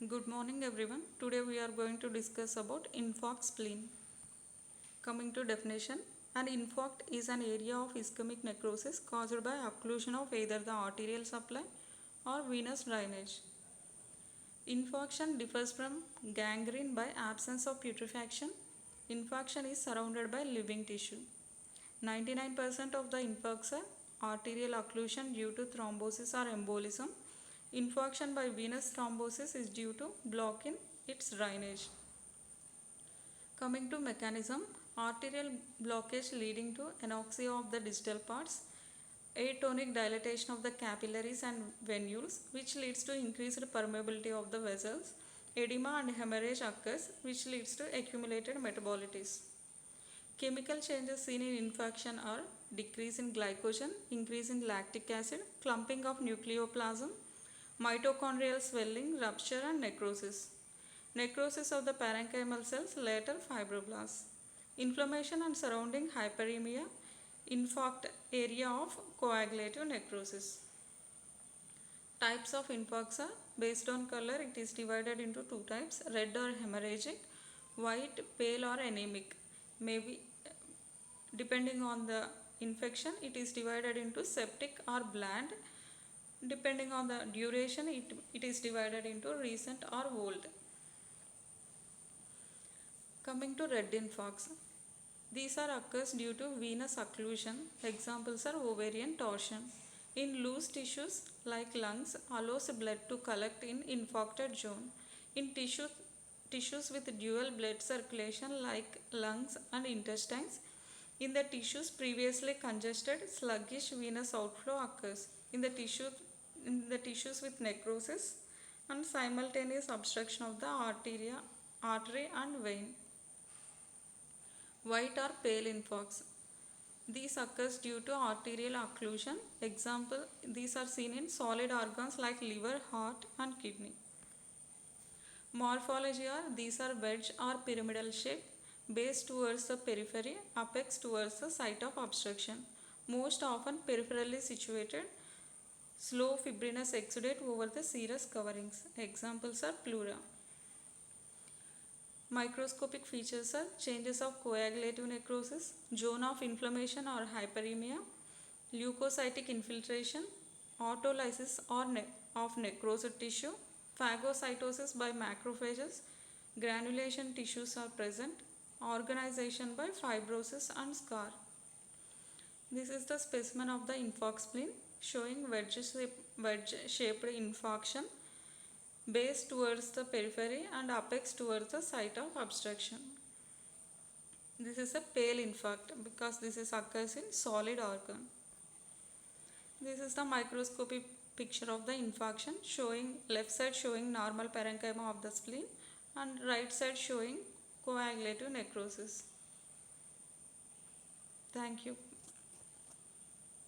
Good morning everyone. Today we are going to discuss about infarct spleen. Coming to definition, an infarct is an area of ischemic necrosis caused by occlusion of either the arterial supply or venous drainage. Infarction differs from gangrene by absence of putrefaction. Infarction is surrounded by living tissue. 99% of the infarcts are arterial occlusion due to thrombosis or embolism. Infarction by venous thrombosis is due to block in its drainage. Coming to mechanism, arterial blockage leading to anoxia of the distal parts, atonic dilatation of the capillaries and venules which leads to increased permeability of the vessels, edema and hemorrhage occurs which leads to accumulated metabolites. Chemical changes seen in infarction are decrease in glycogen, increase in lactic acid, clumping of nucleoplasm, mitochondrial swelling, rupture and necrosis. Necrosis of the parenchymal cells, later fibroblasts. Inflammation and surrounding hyperemia, infarct area of coagulative necrosis. Types of infarcts are based on color. It is divided into two types, red or hemorrhagic, white, pale or anemic. Maybe depending on the infection, it is divided into septic or bland. Depending on the duration, it is divided into recent or old. Coming to red infarcts, these are occurs due to venous occlusion. Examples are ovarian torsion. In loose tissues like lungs, allows blood to collect in infarcted zone. In tissues with dual blood circulation like lungs and intestines, in the tissues previously congested, sluggish venous outflow occurs. In the tissues with necrosis and simultaneous obstruction of the artery and vein. White or pale infarcts. These occurs due to arterial occlusion. Example, these are seen in solid organs like liver, heart and kidney. Morphology are, these are wedge or pyramidal shape, base towards the periphery, apex towards the site of obstruction. Most often peripherally situated, slow fibrinous exudate over the serous coverings. Examples are pleura. Microscopic features are changes of coagulative necrosis, zone of inflammation or hyperemia, leukocytic infiltration, autolysis of necrosed tissue, phagocytosis by macrophages, granulation tissues are present, organization by fibrosis and scar. This is the specimen of the infarct spleen showing wedge-shaped infarction, base towards the periphery and apex towards the site of obstruction. This is a pale infarct because this is occurs in solid organ. This is the microscopic picture of the infarction showing left side showing normal parenchyma of the spleen and right side showing coagulative necrosis. Thank you.